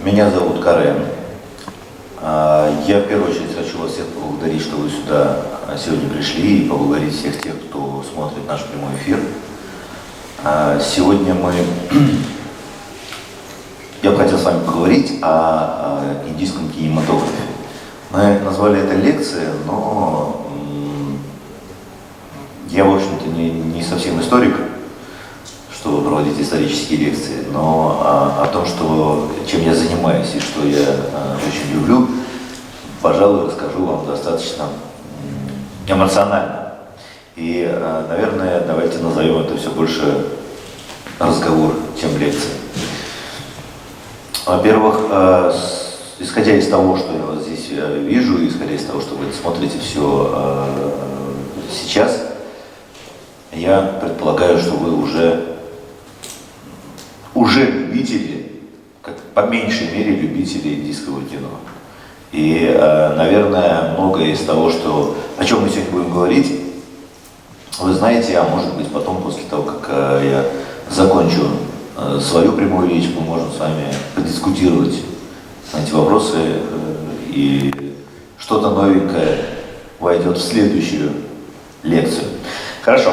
Меня зовут Карен. Я в первую очередь хочу вас всех поблагодарить, что вы сюда сегодня пришли, и поблагодарить всех тех, кто смотрит наш прямой эфир. Сегодня я бы хотел с вами поговорить о индийском кинематографе. Мы назвали это лекцией, но я, в общем-то, не совсем историк, чтобы проводить исторические лекции, но о том, чем я занимаюсь и что я очень люблю, пожалуй, расскажу вам достаточно эмоционально. И, наверное, давайте назовем это все больше разговор, чем лекция. Во-первых, исходя из того, что я вас здесь вижу, исходя из того, что вы смотрите все сейчас, я предполагаю, что вы уже любители, по меньшей мере любители индийского кино. И, наверное, многое из того, о чем мы сегодня будем говорить, вы знаете, а может быть потом, после того, как я закончу свою прямую речь, мы можем с вами подискутировать на эти вопросы, и что-то новенькое войдет в следующую лекцию. Хорошо.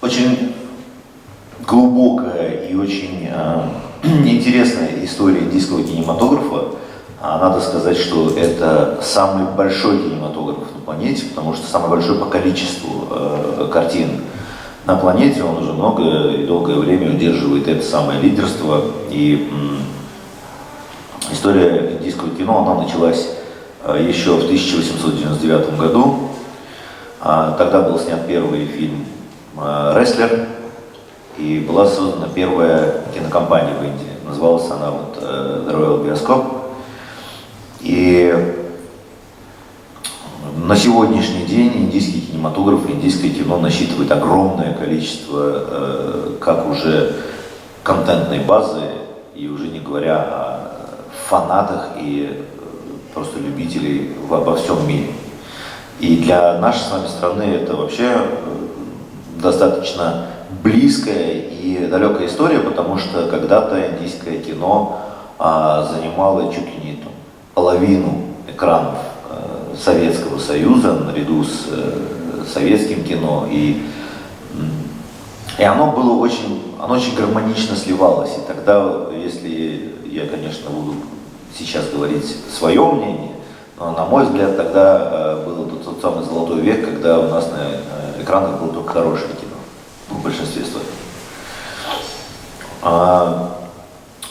Очень глубокая и очень интересная история индийского кинематографа. Надо сказать, что это самый большой кинематограф на планете, потому что самый большой по количеству картин на планете. Он уже многое и долгое время удерживает это самое лидерство. И история индийского кино, она началась еще в 1899 году. Тогда был снят первый фильм «Рестлер», и была создана первая кинокомпания в Индии. Называлась она The Royal Bioscope. И на сегодняшний день индийский кинематограф, индийское кино насчитывает огромное количество как уже контентной базы, и уже не говоря о фанатах и просто любителей во всем мире. И для нашей с вами страны это вообще достаточно близкая и далекая история, потому что когда-то индийское кино занимало чуть ли не половину экранов Советского Союза наряду с советским кино, и оно очень гармонично сливалось. И тогда, если я, конечно, буду сейчас говорить свое мнение, но, на мой взгляд, тогда был тот самый золотой век, когда у нас на экранах было только хорошее кино, в большинстве своем.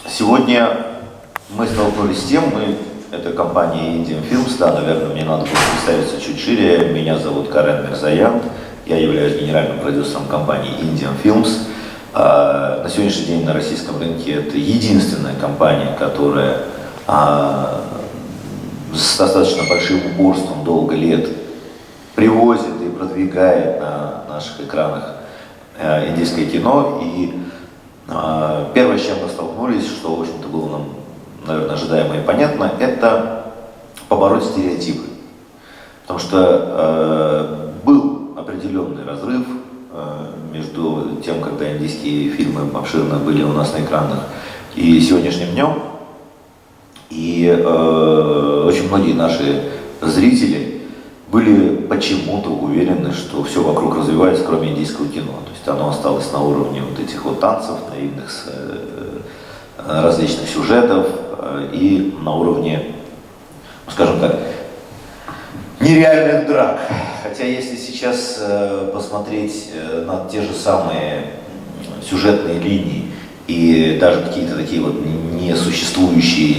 Сегодня мы столкнулись с тем, это компания Indian Films, да, наверное, мне надо было представиться чуть шире. Меня зовут Карен Мирзаян, я являюсь генеральным продюсером компании Indian Films. На сегодняшний день на российском рынке это единственная компания, которая с достаточно большим упорством долго лет привозит и продвигает на наших экранах индийское кино. И первое, с чем мы столкнулись, что, в общем-то, было нам, наверное, ожидаемо и понятно, это побороть стереотипы. Потому что был определенный разрыв между тем, когда индийские фильмы обширно были у нас на экранах, и сегодняшним днем. И очень многие наши зрители были почему-то уверены, что все вокруг развивается, кроме индийского кино. То есть оно осталось на уровне вот этих вот танцев, наивных различных сюжетов и на уровне, скажем так, нереальных драк. Хотя если сейчас посмотреть на те же самые сюжетные линии и даже какие-то такие вот несуществующие,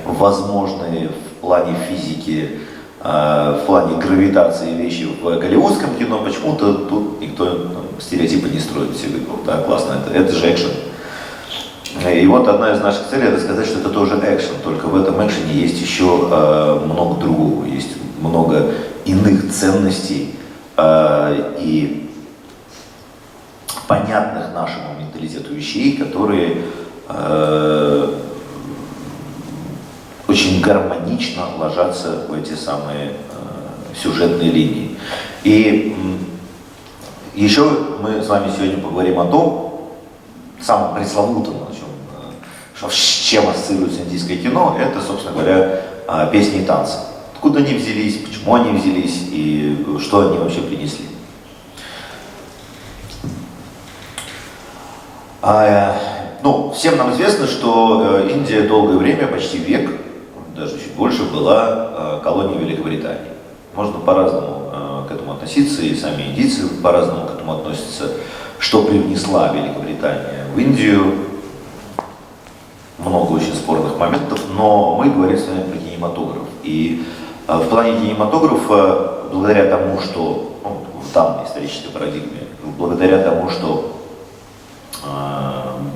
невозможные в плане физики, в плане гравитации вещи в голливудском кино, почему-то тут никто стереотипы не строит. Все говорят, да, классно, это же экшен. И вот одна из наших целей — это сказать, что это тоже экшен, только в этом экшене есть еще много другого, есть много иных ценностей и понятных нашему менталитету вещей, которые очень гармонично ложатся в эти самые сюжетные линии. И еще мы с вами сегодня поговорим о том, самым пресловутым, с чем ассоциируется индийское кино, это, собственно говоря, песни и танцы. Откуда они взялись, почему они взялись и что они вообще принесли. Всем нам известно, что Индия долгое время, почти век, даже чуть больше, была колонией Великобритании. Можно по-разному к этому относиться, и сами индийцы по-разному к этому относятся. Что привнесла Великобритания в Индию? Много очень спорных моментов, но мы говорим с вами про кинематограф. И в плане кинематографа, благодаря тому, что, в данной исторической парадигме, благодаря тому, что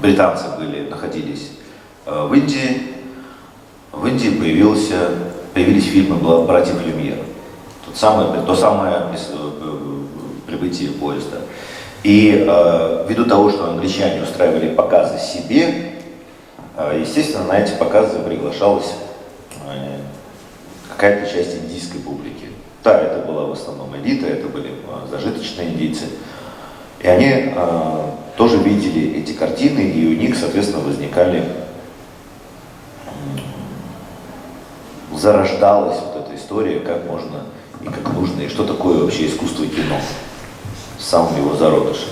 британцы находились в Индии появились фильмы братьев Люмьер. То самое прибытие поезда. И ввиду того, что англичане устраивали показы себе, естественно, на эти показы приглашалась какая-то часть индийской публики. Да, это была в основном элита, это были зажиточные индийцы. И они тоже видели эти картины, и у них, соответственно, зарождалась вот эта история, как можно и как нужно, и что такое вообще искусство кино в самом его зародыше.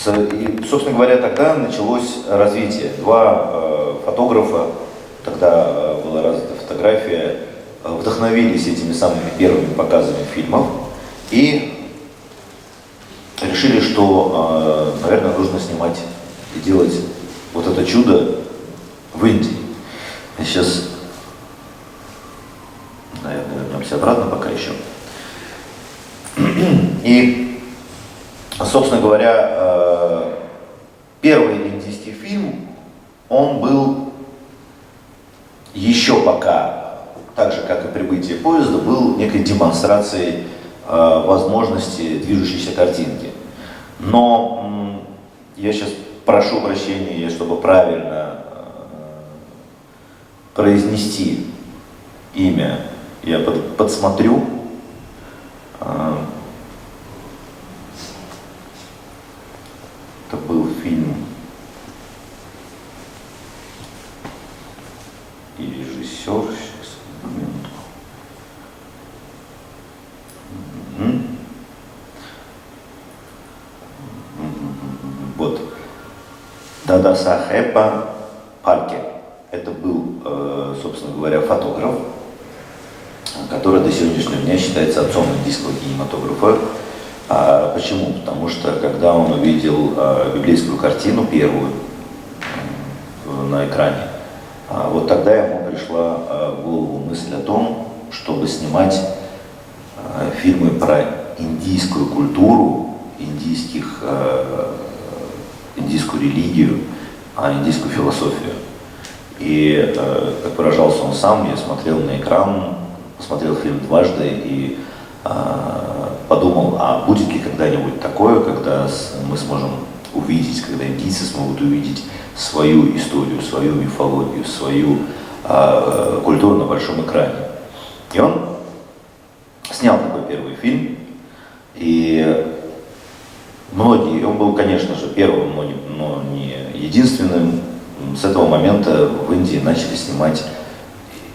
И, собственно говоря, тогда началось развитие. Два фотографа, тогда была развита фотография, вдохновились этими самыми первыми показами фильмов и решили, что, наверное, нужно снимать и делать вот это чудо в Индии. И сейчас, наверное, вернемся обратно пока еще. И, собственно говоря, первый индийский фильм, он был еще пока, так же, как и прибытие поезда, был некой демонстрацией возможности движущейся картинки. Но я сейчас прошу прощения, чтобы правильно произнести имя, я подсмотрю. Это был фильм и режиссер. Вот. Дадасахеб Пхалке. Это был, собственно говоря, фотограф, который до сегодняшнего дня считается отцом индийского кинематографа. Почему? Потому что когда он увидел библейскую картину первую на экране, вот тогда ему пришла в голову мысль о том, чтобы снимать фильмы про индийскую культуру, индийскую религию, индийскую философию. И, как выражался он сам, я смотрел на экран, посмотрел фильм дважды и подумал, а будет ли когда-нибудь такое, когда мы сможем увидеть, когда индийцы смогут увидеть свою историю, свою мифологию, свою культуру на большом экране. И он снял такой первый фильм, и он был, конечно же, первым, но не единственным. С этого момента в Индии начали снимать,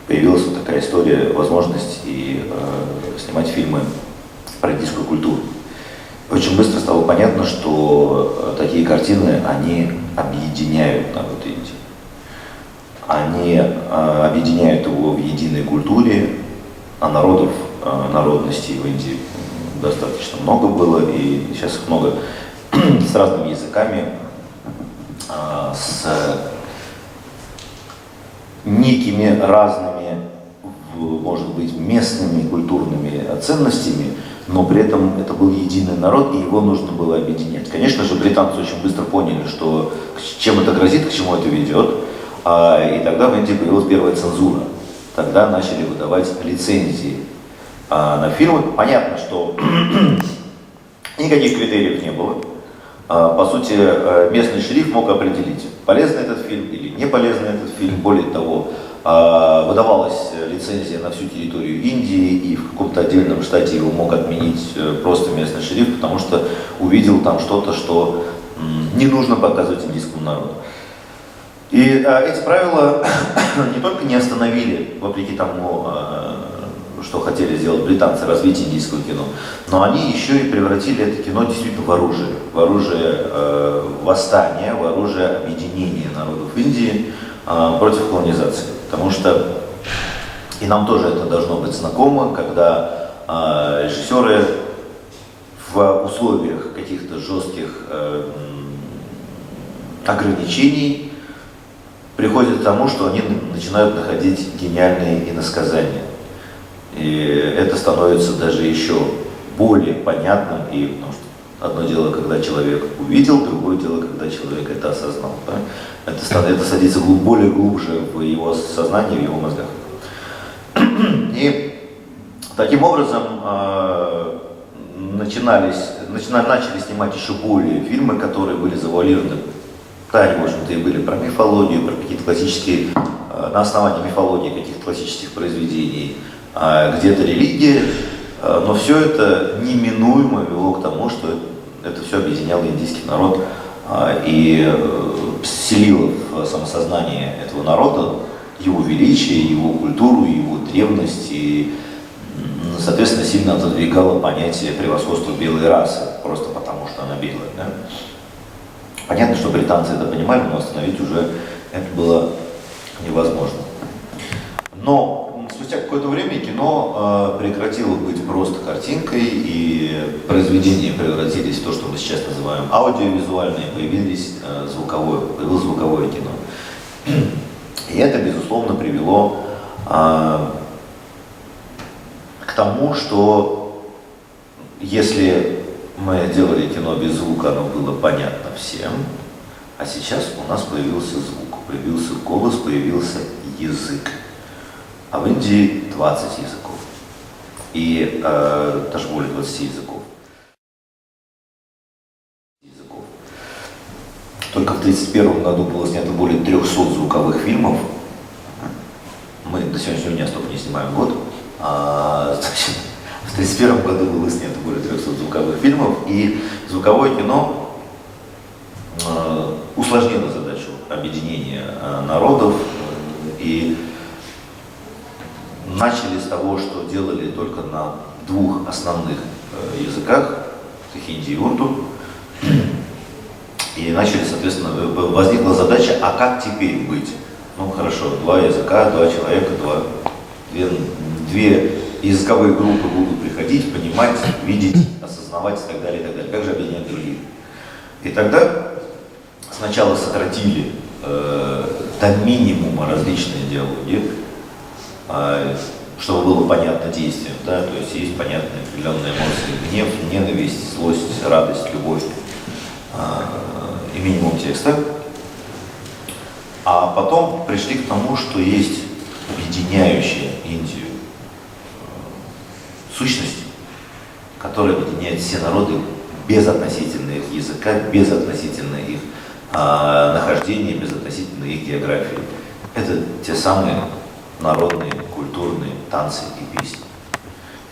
появилась вот такая история, возможность снимать фильмы про индийскую культуру. Очень быстро стало понятно, что такие картины, они объединяют народ Индии. Они объединяют его в единой культуре, а народностей в Индии достаточно много было, и сейчас их много с разными языками, с некими разными, может быть, местными культурными ценностями, но при этом это был единый народ, и его нужно было объединять. Конечно же, британцы очень быстро поняли, что чем это грозит, к чему это ведет, и тогда в Индии появилась первая цензура. Тогда начали выдавать лицензии на фильмы. Понятно, что никаких критериев не было. По сути, местный шериф мог определить, полезный этот фильм или не полезный этот фильм. Более того, выдавалась лицензия на всю территорию Индии, и в каком-то отдельном штате его мог отменить просто местный шериф, потому что увидел там что-то, что не нужно показывать индийскому народу. И эти правила не только не остановили, вопреки тому, что хотели сделать британцы, развитие индийского кино, но они еще и превратили это кино действительно в оружие восстания, в оружие объединения народов Индии против колонизации. Потому что, и нам тоже это должно быть знакомо, когда режиссеры в условиях каких-то жестких ограничений приходят к тому, что они начинают находить гениальные иносказания. И это становится даже еще более понятным, и потому что одно дело, когда человек увидел, другое дело, когда человек это осознал. Да? Это садится более глубже в его сознании, в его мозгах. И таким образом начали снимать еще более фильмы, которые были завуалированы. Да, они, в общем-то, и были про мифологию, про какие-то классические, на основании мифологии каких-то классических произведений, где-то религия, но все это неминуемо вело к тому, что это все объединяло индийский народ и селило в самосознание этого народа его величие, его культуру, его древность, и, соответственно, сильно отодвигало понятие превосходства белой расы, просто потому что она белая. Да? Понятно, что британцы это понимали, но остановить уже это было невозможно. Но спустя какое-то время кино прекратило быть просто картинкой, и произведения превратились в то, что мы сейчас называем аудиовизуальные, появилось звуковое кино. И это, безусловно, привело к тому, что если мы делали кино без звука, оно было понятно всем, а сейчас у нас появился звук, появился голос, появился язык. А в Индии 20 языков, и даже более 20 языков. Только в 1931 году было снято более 300 звуковых фильмов. Мы до сегодняшнего дня столько не снимаем в год. Значит, в 1931 году было снято более 300 звуковых фильмов, и звуковое кино усложнило задачу объединения народов, и начали с того, что делали только на двух основных языках, это хинди и урду, и начали, соответственно, возникла задача, а как теперь быть? Ну хорошо, два языка, два человека, две языковые группы будут приходить, понимать, видеть, осознавать и так далее, и так далее. Как же объединять другие? И тогда сначала сократили до минимума различные диалоги, чтобы было понятно действием, да, то есть понятные определенные эмоции: гнев, ненависть, злость, радость, любовь и минимум текста. А потом пришли к тому, что есть объединяющая Индию сущность, которая объединяет все народы без относительно их языка, без относительно их нахождения, без относительно их географии. Это те самые народные, культурные танцы и песни.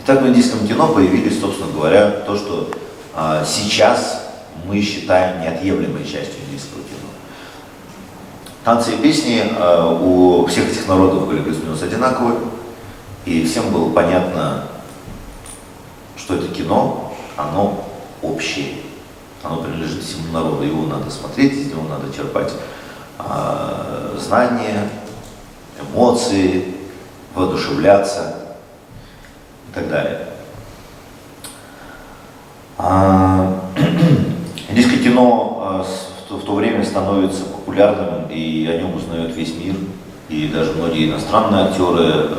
Итак, в индийском кино появились, собственно говоря, то, что сейчас мы считаем неотъемлемой частью индийского кино. Танцы и песни у всех этих народов были плюс-минус одинаковые, и всем было понятно, что это кино, оно общее, оно принадлежит всему народу, его надо смотреть, из него надо черпать знания, эмоции, воодушевляться и так далее. Индийское кино в то время становится популярным, и о нем узнает весь мир, и даже многие иностранные актеры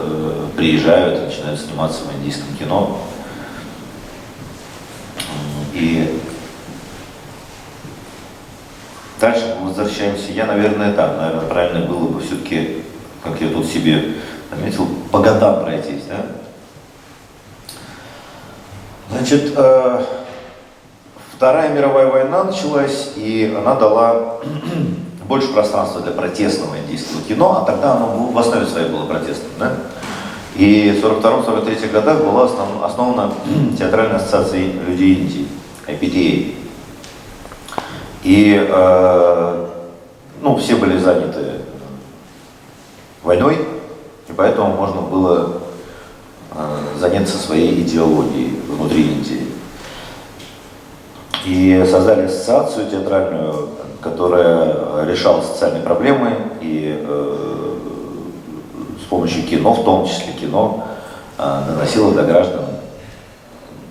приезжают и начинают сниматься в индийском кино. И дальше мы возвращаемся. Наверное, правильно было бы все-таки, как я тут себе отметил, по годам пройтись, да? Значит, Вторая мировая война началась, и она дала больше пространства для протестного индийского кино, а тогда оно в основе своей было протестным. Да? И в 1942-1943 годах была основана Театральная ассоциация людей Индии, IPDA. И ну, все были заняты войной, и поэтому можно было заняться своей идеологией внутри Индии. И создали ассоциацию театральную, которая решала социальные проблемы и с помощью кино, в том числе кино, доносила до граждан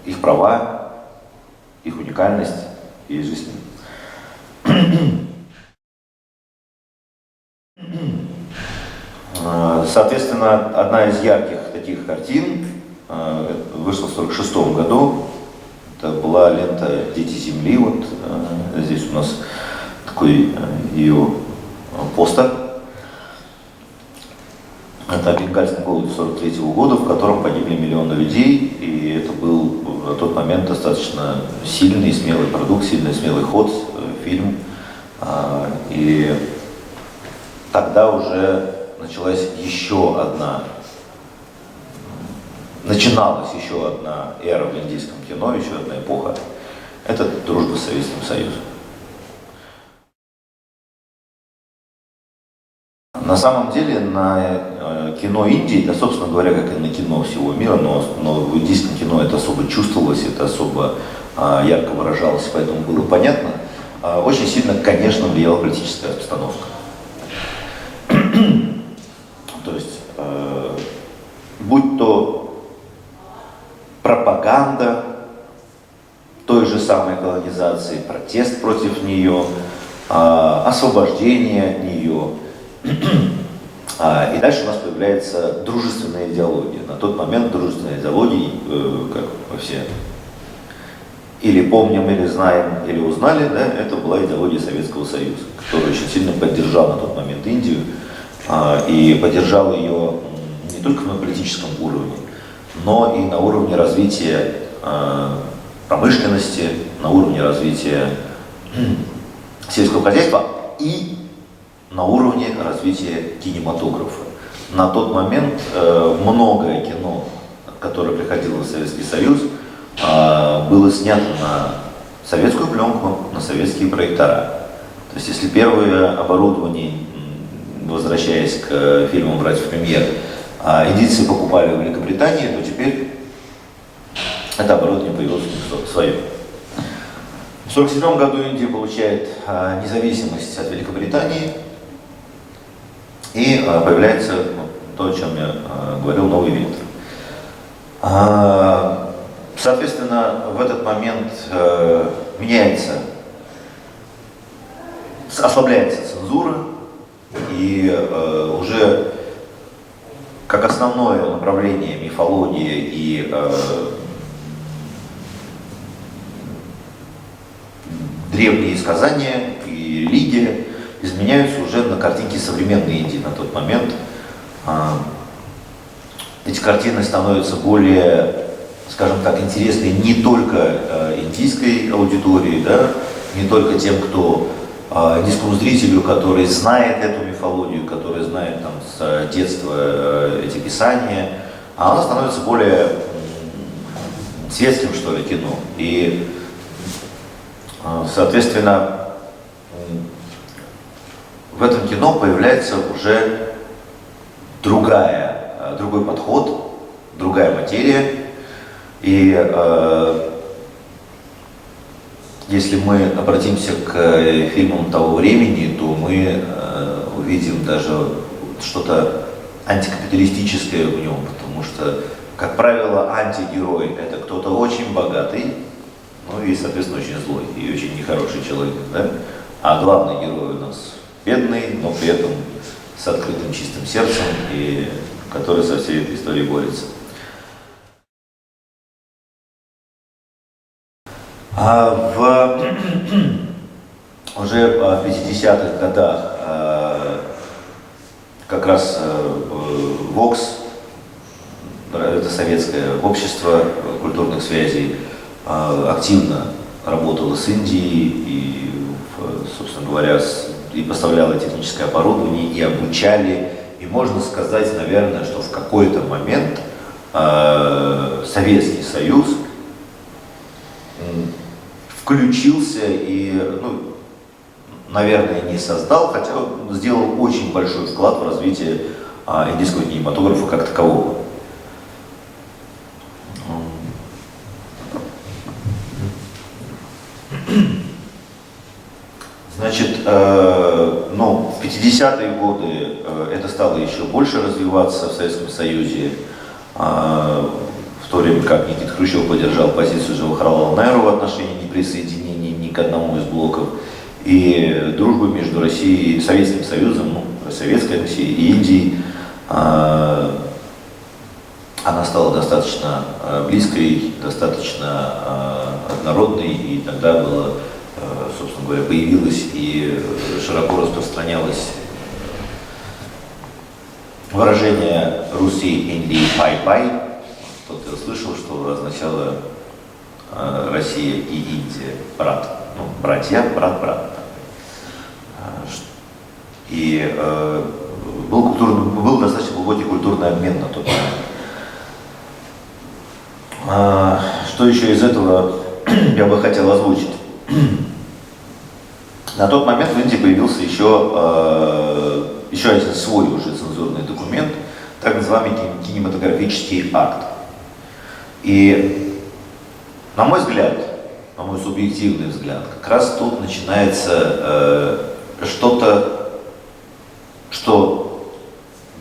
их права, их уникальность и жизнь. Соответственно, одна из ярких таких картин вышла в 1946 году. Это была лента «Дети Земли». Вот здесь у нас такой ее постер. Это о бенгальском голоде 1943 года, в котором погибли миллионы людей. И это был на тот момент достаточно сильный и смелый продукт, сильный и смелый ход, фильм. И тогда уже начиналась еще одна эра в индийском кино, еще одна эпоха. Это дружба с Советским Союзом. На самом деле на кино Индии, да, собственно говоря, как и на кино всего мира, но в индийском кино это особо чувствовалось, это особо ярко выражалось, поэтому было понятно. Очень сильно, конечно, влияла политическая обстановка. То есть, будь то пропаганда той же самой колонизации, протест против нее, освобождение от нее. И дальше у нас появляется дружественная идеология. На тот момент дружественной идеологией, как мы все или помним, или знаем, или узнали, да, это была идеология Советского Союза, которая очень сильно поддержала на тот момент Индию. И поддержал ее не только на политическом уровне, но и на уровне развития промышленности, на уровне развития сельского хозяйства и на уровне развития кинематографа. На тот момент многое кино, которое приходило в Советский Союз, было снято на советскую пленку, на советские проектора. То есть если первое оборудование, возвращаясь к фильмам «Братьев Люмьер», индийцы покупали в Великобритании, то теперь это оборудование появилось у них свое. В 1947 году Индия получает независимость от Великобритании, и появляется то, о чем я говорил, новый вектор. Соответственно, в этот момент ослабляется цензура, и уже как основное направление мифология и древние сказания и религия изменяются уже на картинки современной Индии на тот момент. Эти картины становятся более, скажем так, интересны не только индийской аудитории, да, не только тем, кто индийскому зрителю, который знает эту мифологию, который знает там, с детства эти писания, а она становится более светским, что ли, кино. И, соответственно, в этом кино появляется уже другой подход, другая материя. И если мы обратимся к фильмам того времени, то мы увидим даже что-то антикапиталистическое в нем, потому что, как правило, антигерой — это кто-то очень богатый, ну и, соответственно, очень злой и очень нехороший человек, да? А главный герой у нас бедный, но при этом с открытым чистым сердцем, и который со всей этой историей борется. Уже в 50-х годах как раз ВОКС, это советское общество культурных связей, активно работало с Индией и, собственно говоря, с и поставляла техническое оборудование, и обучали. И можно сказать, наверное, что в какой-то момент Советский Союз включился и, ну, наверное, не создал, хотя сделал очень большой вклад в развитие индийского кинематографа как такового. Значит, ну, в 50-е годы это стало еще больше развиваться в Советском Союзе, в то время как Никита Хрущев поддержал позицию Джавахарлала Нехру в отношении неприсоединения ни к одному из блоков, и дружба между Россией и Советским Союзом, ну, Советской Россией и Индией, она стала достаточно близкой, достаточно однородной, и тогда было, собственно говоря, появилось и широко распространялось выражение «Руси, Индии, пай-пай». Кто-то слышал, что означало Россия и Индия, брат, ну, братья, брат-брат. И был достаточно глубокий культурный обмен на тот момент. Что еще из этого я бы хотел озвучить? На тот момент в Индии появился еще один свой уже цензурный документ, так называемый кинематографический акт. И, на мой взгляд, на мой субъективный взгляд, как раз тут начинается что-то, что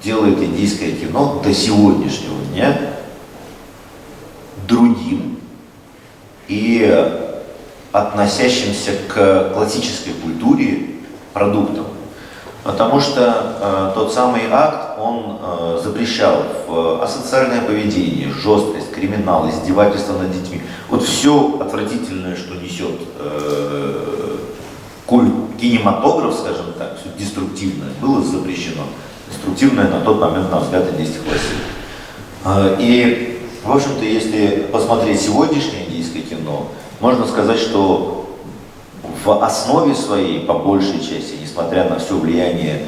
делает индийское кино до сегодняшнего дня другим и относящимся к классической культуре продуктом. Потому что тот самый акт, он запрещал асоциальное поведение, жесткость, криминал, издевательство над детьми. Вот все отвратительное, что несет кинематограф, скажем так, все деструктивное, было запрещено. Деструктивное на тот момент, на взгляд, индийских властей. И, в общем-то, если посмотреть сегодняшнее индийское кино, можно сказать, что в основе своей, по большей части, несмотря на все влияние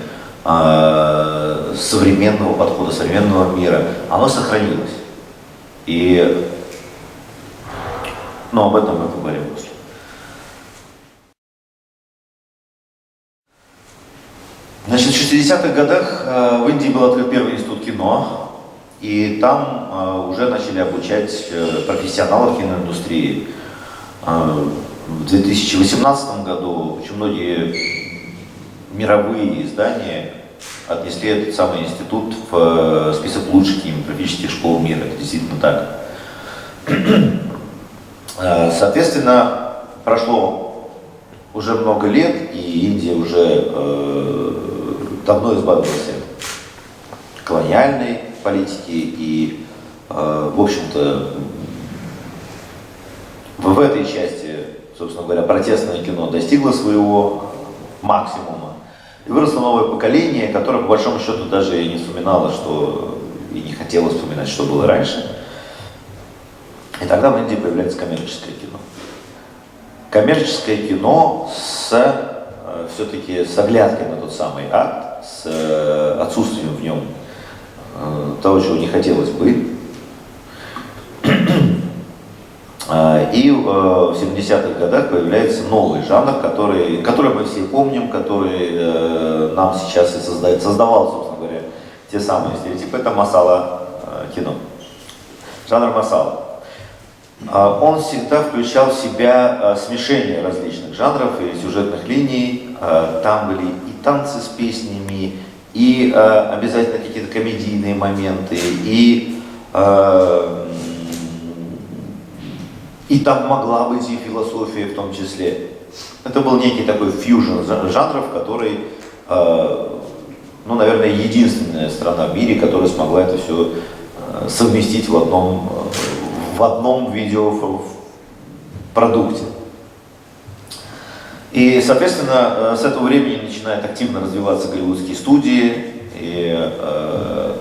современного подхода, современного мира, оно сохранилось. И, ну, об этом мы поговорим после. Значит, в 60-х годах в Индии был открыт первый институт кино, и там уже начали обучать профессионалов киноиндустрии. В 2018 году очень многие мировые издания отнесли этот самый институт в список лучших кинематографических школ мира. Это действительно так. Соответственно, прошло уже много лет, и Индия уже давно избавилась от колониальной политики, и, в общем-то, в этой части, собственно говоря, протестное кино достигло своего максимума. И выросло новое поколение, которое, по большому счету, даже и не вспоминало, что и не хотело вспоминать, что было раньше. И тогда в Индии появляется коммерческое кино. Коммерческое кино все-таки с оглядкой на тот самый акт, с отсутствием в нем того, чего не хотелось бы. И в 70-х годах появляется новый жанр, который мы все помним, который нам сейчас и создавал, собственно говоря, те самые стереотипы. Это масала кино. Жанр масала. Он всегда включал в себя смешение различных жанров и сюжетных линий. Там были и танцы с песнями, и обязательно какие-то комедийные моменты, и там могла быть и философия в том числе. Это был некий такой фьюжн жанров, который, ну, наверное, единственная страна в мире, которая смогла это все совместить в одном видеопродукте. И, соответственно, с этого времени начинают активно развиваться голливудские студии, и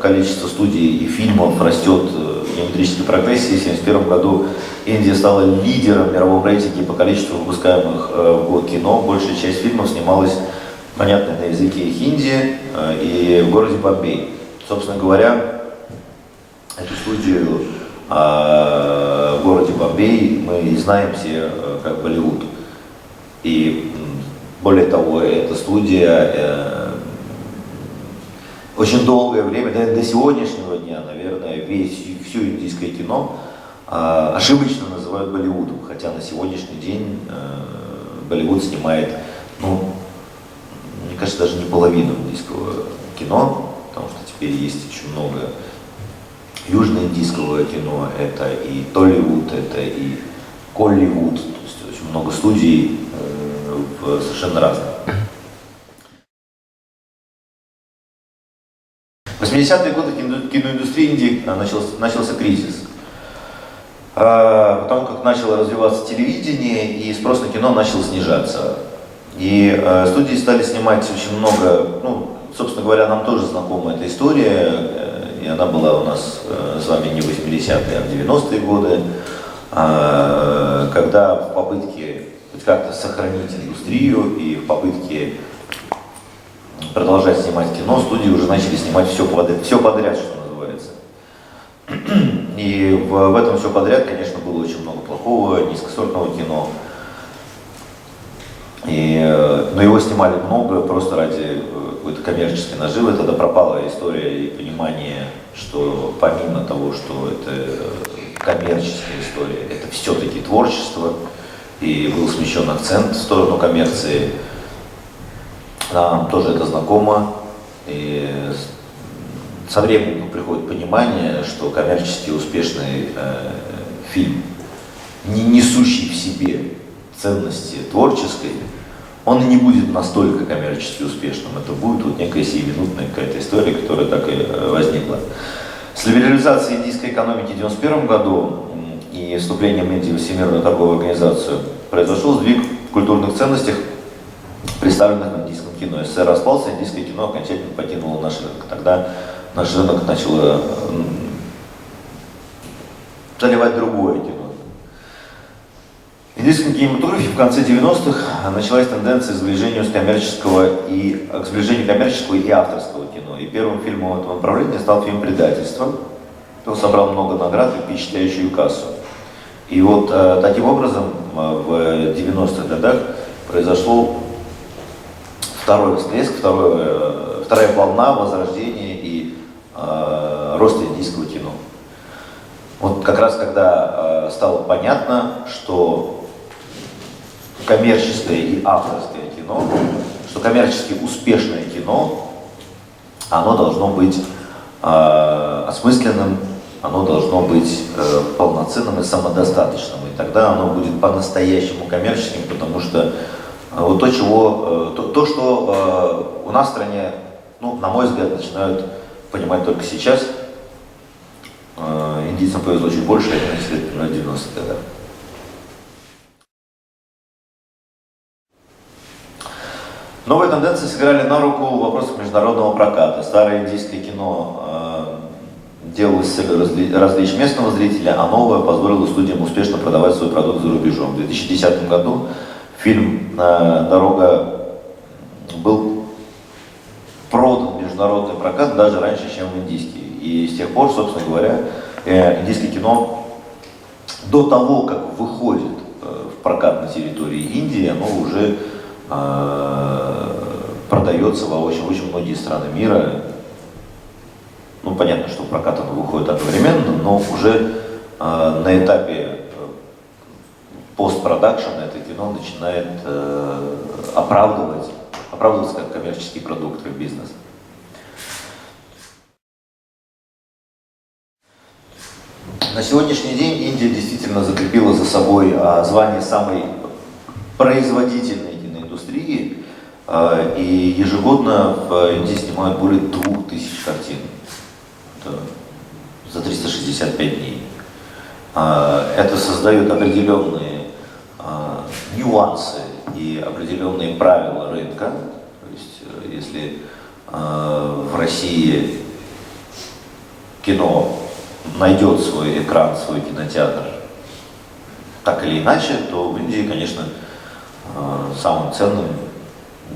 количество студий и фильмов растет в геометрической прогрессии. В 1971 году Индия стала лидером в мировом рейтинге по количеству выпускаемых в год кино. Большая часть фильмов снималась понятной на языке хинди, и в городе Бомбей. Собственно говоря, эту студию в городе Бомбей мы знаем все как Болливуд. И более того, эта студия очень долгое время, до сегодняшнего дня, наверное, все индийское кино ошибочно называют Болливудом, хотя на сегодняшний день Болливуд снимает, ну, мне кажется, даже не половину индийского кино, потому что теперь есть очень много южноиндийского кино, это и Толливуд, это и Колливуд, то есть очень много студий совершенно разных. В 80-е годы в киноиндустрии Индии начался кризис. Потому как начало развиваться телевидение, и спрос на кино начал снижаться. И студии стали снимать очень много, ну, собственно говоря, нам тоже знакома эта история, и она была у нас с вами не в 80-е, а в 90-е годы, когда в попытке хоть как-то сохранить индустрию и в попытке продолжать снимать кино, студии уже начали снимать все подряд, что называется. И в этом все подряд, конечно, было очень много плохого, низкосортного кино. Но его снимали много просто ради какой-то коммерческой наживы. Тогда пропала история и понимание, что помимо того, что это коммерческая история, это все-таки творчество. И был смещен акцент в сторону коммерции. Нам тоже это знакомо. И со временем приходит понимание, что коммерчески успешный фильм, не несущий в себе ценности творческой, он и не будет настолько коммерчески успешным. Это будет вот некая сиюминутная какая-то история, которая так и возникла. С либерализацией индийской экономики в 1991 году и вступлением Индии в Всемирную торговую организацию произошел сдвиг в культурных ценностях, представленных в индийском кино. СССР распался, индийское кино окончательно покинуло наш рынок. Тогда наш рынок начал заливать другое кино. В индийском кинематографе в конце 90-х началась тенденция к сближению коммерческого и авторского кино. И первым фильмом в этом направлении стал фильм «Предательство». Он собрал много наград и впечатляющую кассу. И вот таким образом в 90-х годах произошло второй всплеск, вторая волна возрождения и роста индийского кино. Вот как раз когда стало понятно, что коммерческое и авторское кино, что коммерчески успешное кино, оно должно быть осмысленным, оно должно быть полноценным и самодостаточным. И тогда оно будет по-настоящему коммерческим, потому что вот то, что у нас в стране, ну, на мой взгляд, начинают понимать только сейчас. Индийцам повезло чуть больше, если это в 90-х годах. Новые тенденции сыграли на руку в вопросах международного проката. Старое индийское кино делалось с целью развлечь местного зрителя, а новое позволило студиям успешно продавать свой продукт за рубежом. В 2010 году фильм «Дорога» был продан в международный прокат даже раньше, чем в индийский. И с тех пор, собственно говоря, индийское кино до того, как выходит в прокат на территории Индии, оно уже продается во очень многие страны мира. Ну, понятно, что в прокат оно выходит одновременно, но уже на этапе постпродакшена это кино начинает оправдываться как коммерческий продукт, как бизнес. На сегодняшний день Индия действительно закрепила за собой звание самой производительной киноиндустрии, и ежегодно в Индии снимают более 2000 картин. Это за 365 дней. Это создает определенные нюансы и определенные правила рынка. То есть, если в России кино найдет свой экран, свой кинотеатр так или иначе, то в Индии, конечно, самым ценным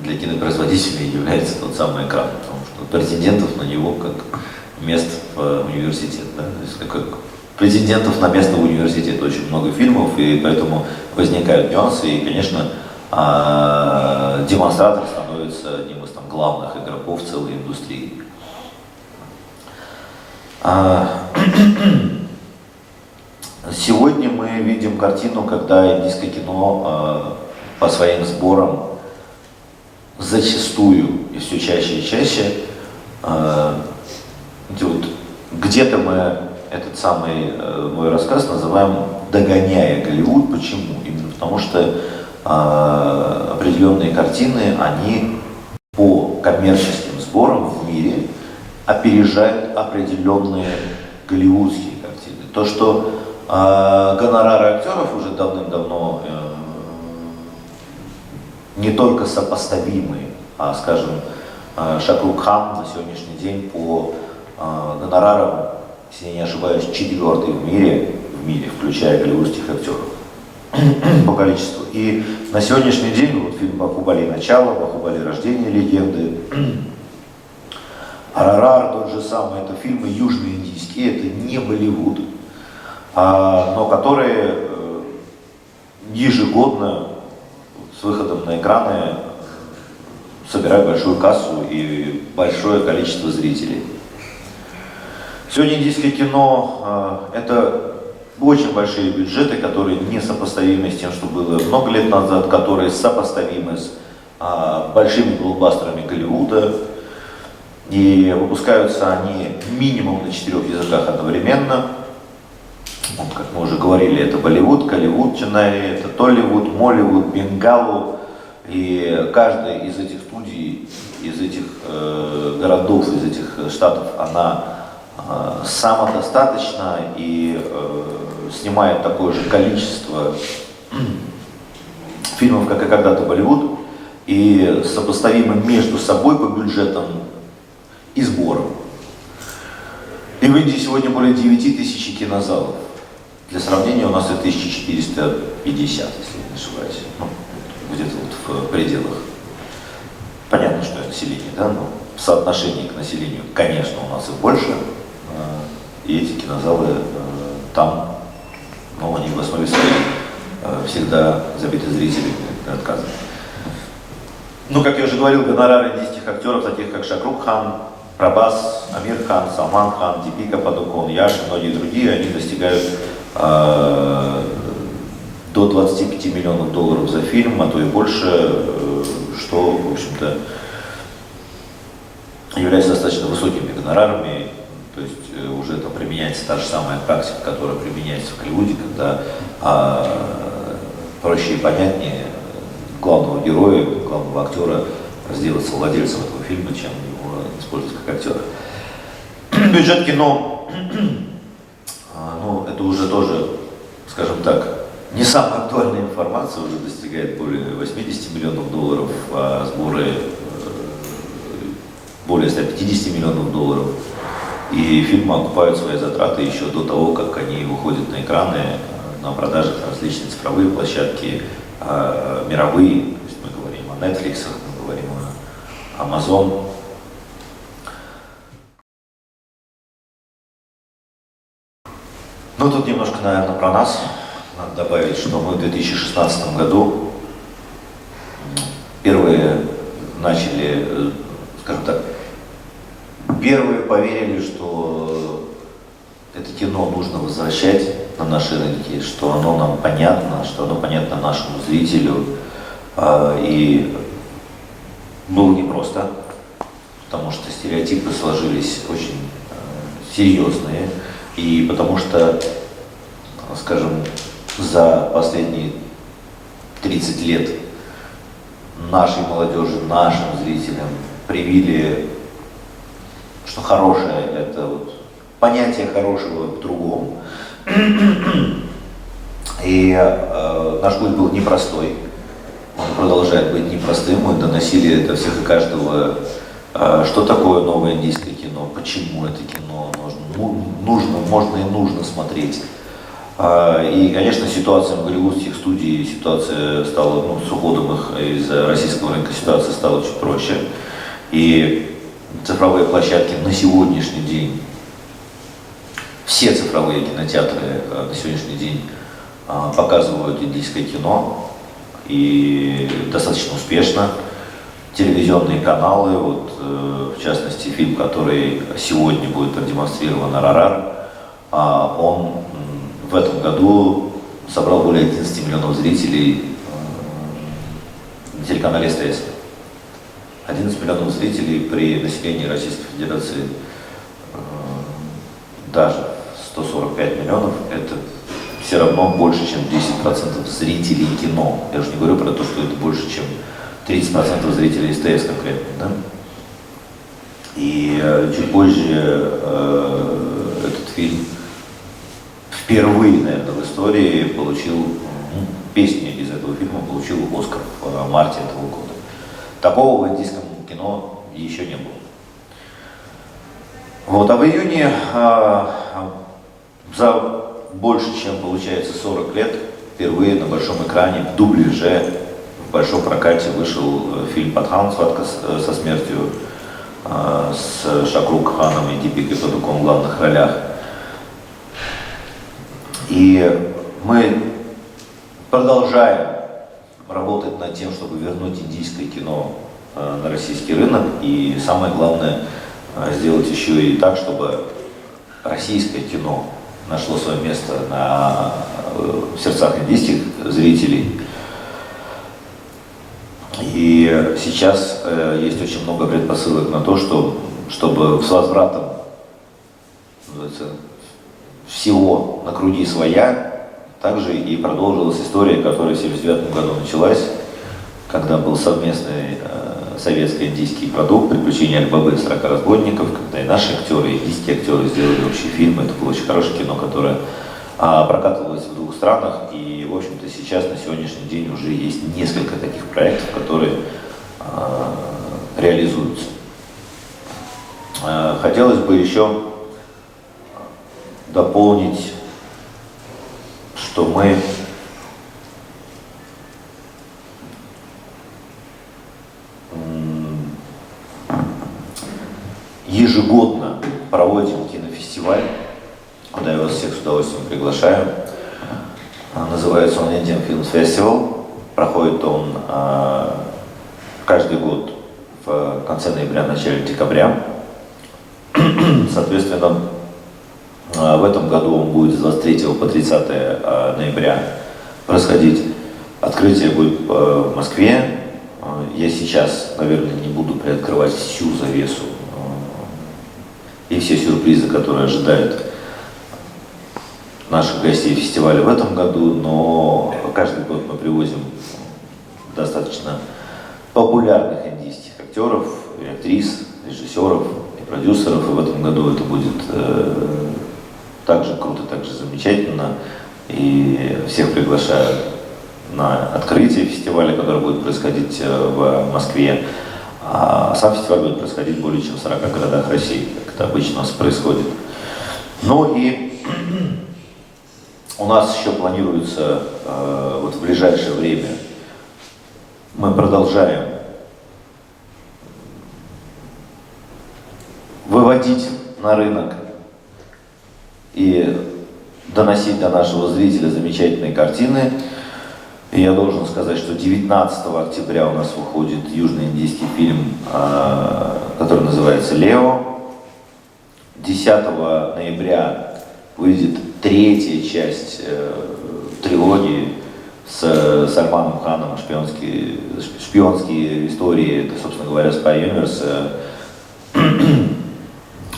для кинопроизводителей является тот самый экран, потому что претендентов на него как мест в университет. Да? То есть как претендентов на место в университете очень много фильмов, и поэтому возникают нюансы, и, конечно, демонстратор становится одним из главных игроков целой индустрии. Сегодня мы видим картину, когда индийское кино по своим сборам зачастую и все чаще и чаще где-то мы этот самый мой рассказ называем «Догоняя Голливуд». Почему? Именно потому что определенные картины, они по коммерческим сборам в мире опережают определенные голливудские картины. То, что гонорары актеров уже давным-давно не только сопоставимы, а, скажем, Шахрух Хан на сегодняшний день по гонорарам, если я не ошибаюсь, 4-й в мире, включая голливудских актеров по количеству. И на сегодняшний день вот фильм «Бахубали. Начало», «Бахубали. Рождение легенды», «Арарар» тот же самый, это фильмы южноиндийские, это не Болливуд, но которые ежегодно с выходом на экраны собирают большую кассу и большое количество зрителей. Сегодня индийское кино это очень большие бюджеты, которые несопоставимы с тем, что было много лет назад, которые сопоставимы с большими блокбастерами Голливуда. И выпускаются они минимум на 4 языках одновременно. Вот, как мы уже говорили, это Болливуд, Колливуд, Ченнаи, это Толливуд, Молливуд, Бенгалу. И каждая из этих студий, из этих городов, из этих штатов, она самодостаточна и снимает такое же количество фильмов, как и когда-то Болливуд, и сопоставимы между собой по бюджетам и сборам. И в Индии сегодня более 9000 кинозалов. Для сравнения, у нас это 1450, если я не ошибаюсь. Ну, где-то вот в пределах. Понятно, что это население, да, но в соотношении к населению, конечно, у нас их больше. И эти кинозалы там, ну, они в основе своей всегда забиты зрителями, отказывают. Ну, как я уже говорил, гонорары индийских актеров, таких как Шахрух Хан, Прабхас, Амир Хан, Салман Хан, Дипика Падукон, Яш и многие другие, они достигают до 25 миллионов долларов за фильм, а то и больше, что, в общем-то, является достаточно высокими гонорарами. То есть уже там применяется та же самая практика, которая применяется в Голливуде, когда проще и понятнее главного героя, главного актера сделаться владельцем этого фильма, чем его использовать как актера. Бюджет кино, ну, это уже тоже, скажем так, не самая актуальная информация, уже достигает более 80 миллионов долларов, а сборы более 150 миллионов долларов. И фильмы окупают свои затраты еще до того, как они выходят на экраны, на продажах, на различные цифровые площадки, мировые. То есть мы говорим о Netflix, мы говорим о Amazon. Ну, тут немножко, наверное, про нас. Надо добавить, что мы в 2016 году первые начали, скажем так, первые поверили, что это кино нужно возвращать на наши рынки, что оно нам понятно, что оно понятно нашему зрителю. И было непросто, потому что стереотипы сложились очень серьезные. И потому что, скажем, за последние 30 лет нашей молодежи, нашим зрителям привили, что хорошее — это вот понятие хорошего в другом. И наш путь был непростой, он продолжает быть непростым. Мы доносили до всех и каждого, что такое новое индийское кино, почему это кино нужно, можно и нужно смотреть. И, конечно, ситуация в голливудских студий, ситуация стала, с уходом их из российского рынка, ситуация стала чуть проще. И цифровые площадки на сегодняшний день, все цифровые кинотеатры на сегодняшний день показывают индийское кино, и достаточно успешно. Телевизионные каналы, в частности, фильм, который сегодня будет продемонстрирован «Арарар», он в этом году собрал более 11 миллионов зрителей на телеканале СТС. 11 миллионов зрителей при населении Российской Федерации даже 145 миллионов, это все равно больше, чем 10% зрителей кино. Я уже не говорю про то, что это больше, чем 30% зрителей СТС конкретно. Да? И чуть позже этот фильм впервые, наверное, в истории получил, песня из этого фильма получила Оскар в марте этого года. Такого в индийском кино еще не было. А в июне за больше, чем, получается, 40 лет, впервые на большом экране, в дубляже, в большом прокате вышел фильм «Патхан. Схватка со смертью» с Шахрух Ханом и Дипикой Падукон в главных ролях. И мы продолжаем работать над тем, чтобы вернуть индийское кино на российский рынок. И самое главное, сделать еще и так, чтобы российское кино нашло свое место в сердцах индийских зрителей. И сейчас есть очень много предпосылок на то, чтобы с возвратом всего на груди своя, также и продолжилась история, которая в 1979 году началась, когда был совместный советско-индийский продукт «Приключения Али-Бабы и 40 разбойников», когда и наши актеры, и индийские актеры сделали общий фильм. Это было очень хорошее кино, которое прокатывалось в 2 странах. И, в общем-то, сейчас, на сегодняшний день, уже есть несколько таких проектов, которые реализуются. Хотелось бы еще дополнить, что мы ежегодно проводим кинофестиваль, куда я вас всех с удовольствием приглашаю. Называется он Indian Film Festival. Проходит он каждый год в конце ноября, начале декабря. Соответственно, в этом году он будет с 23 по 30 ноября происходить. Открытие будет в Москве. Я сейчас, наверное, не буду приоткрывать всю завесу и все сюрпризы, которые ожидают наших гостей фестиваля в этом году, но каждый год мы привозим достаточно популярных индийских актеров, и актрис, режиссеров, и продюсеров, и в этом году это будет также круто, также замечательно, и всех приглашаю на открытие фестиваля, который будет происходить в Москве. А сам фестиваль будет происходить в более чем 40 городах России, как это обычно у нас происходит. Ну и у нас еще планируется в ближайшее время, мы продолжаем выводить на рынок и доносить до нашего зрителя замечательные картины. И я должен сказать, что 19 октября у нас выходит южноиндийский фильм, который называется «Лео». 10 ноября выйдет 3-я часть трилогии с Сальманом Ханом, шпионские истории, это, собственно говоря, Spy Universe.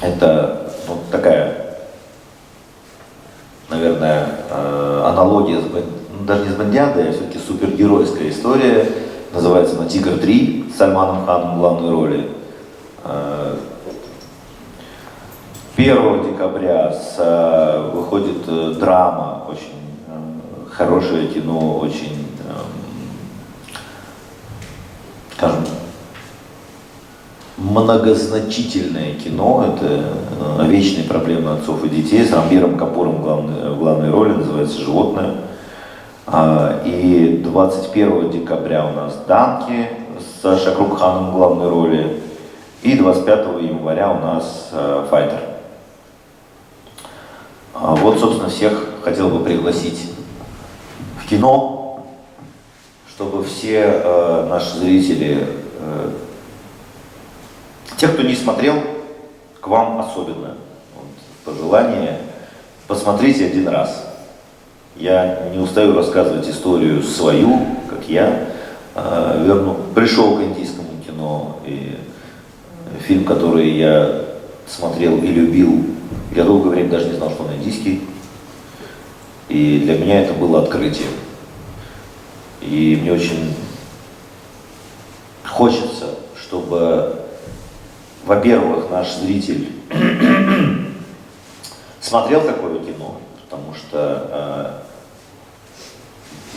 Это такая, наверное, аналогия даже не с Бондиадой, а все-таки супергеройская история. Называется она «Тигр 3» с Сальманом Ханом в главной роли. 1 декабря выходит драма, очень хорошее кино, очень, скажем, многозначительное кино. Это вечные проблемы отцов и детей с Рамбиром Капуром в главной роли, называется «Животное». И 21 декабря у нас «Данки» с Шахрух Ханом в главной роли. И 25 января у нас «Файтер». Вот, собственно, всех хотел бы пригласить в кино, чтобы все наши зрители, те, кто не смотрел, к вам особенно. Вот, пожелание, посмотрите один раз. Я не устаю рассказывать историю свою, как я пришел к индийскому кино, и фильм, который я смотрел и любил, я долгое время даже не знал, что он индийский, и для меня это было открытие. И мне очень хочется, чтобы, во-первых, наш зритель смотрел такое кино, потому что,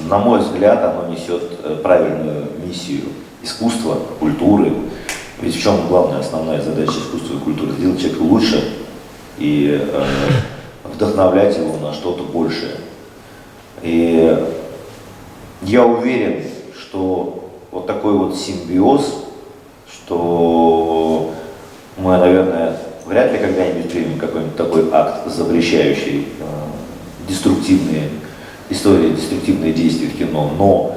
на мой взгляд, оно несет правильную миссию искусства, культуры. Ведь в чем главная, основная задача искусства и культуры? Сделать человека лучше и вдохновлять его на что-то большее. И я уверен, что вот такой вот симбиоз, что мы, наверное, вряд ли когда-нибудь примем какой-нибудь такой акт, запрещающий деструктивные истории, деструктивные действия в кино, но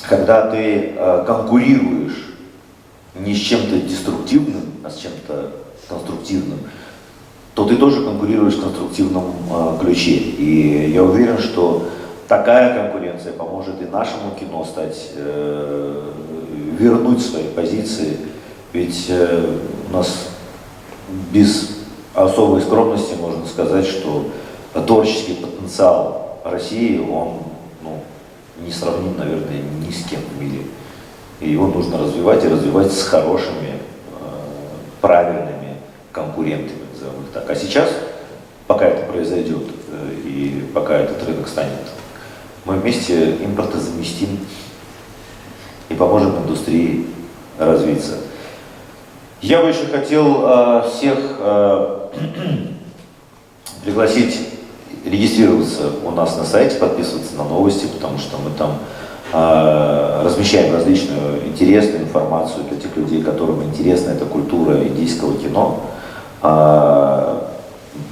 когда ты конкурируешь не с чем-то деструктивным, а с чем-то конструктивным, то ты тоже конкурируешь в конструктивном ключе. И я уверен, что такая конкуренция поможет и нашему кино вернуть свои позиции. Ведь у нас без особой скромности можно сказать, что творческий потенциал России, он не сравним, наверное, ни с кем в мире. И его нужно развивать, и развивать с хорошими, правильными конкурентами, назовем их так. А сейчас, пока это произойдет, и пока этот рынок станет, мы вместе импортозаместим и поможем индустрии развиться. Я бы еще хотел всех пригласить регистрироваться у нас на сайте, подписываться на новости, потому что мы там размещаем различную интересную информацию для тех людей, которым интересна эта культура индийского кино.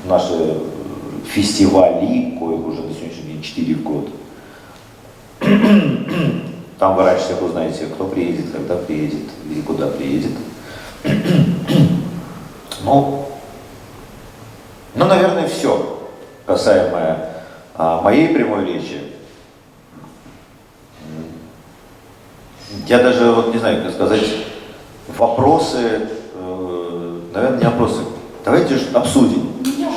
Наши фестивали, коих уже на сегодняшний день 4 в год. Там вы раньше всех узнаете, кто приедет, когда приедет и куда приедет. Ну, наверное, все касаемо моей прямой речи. Я даже не знаю, как сказать, вопросы, наверное, не вопросы. Давайте обсудим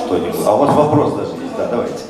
что-нибудь. А у вас вопрос даже есть, да, давайте.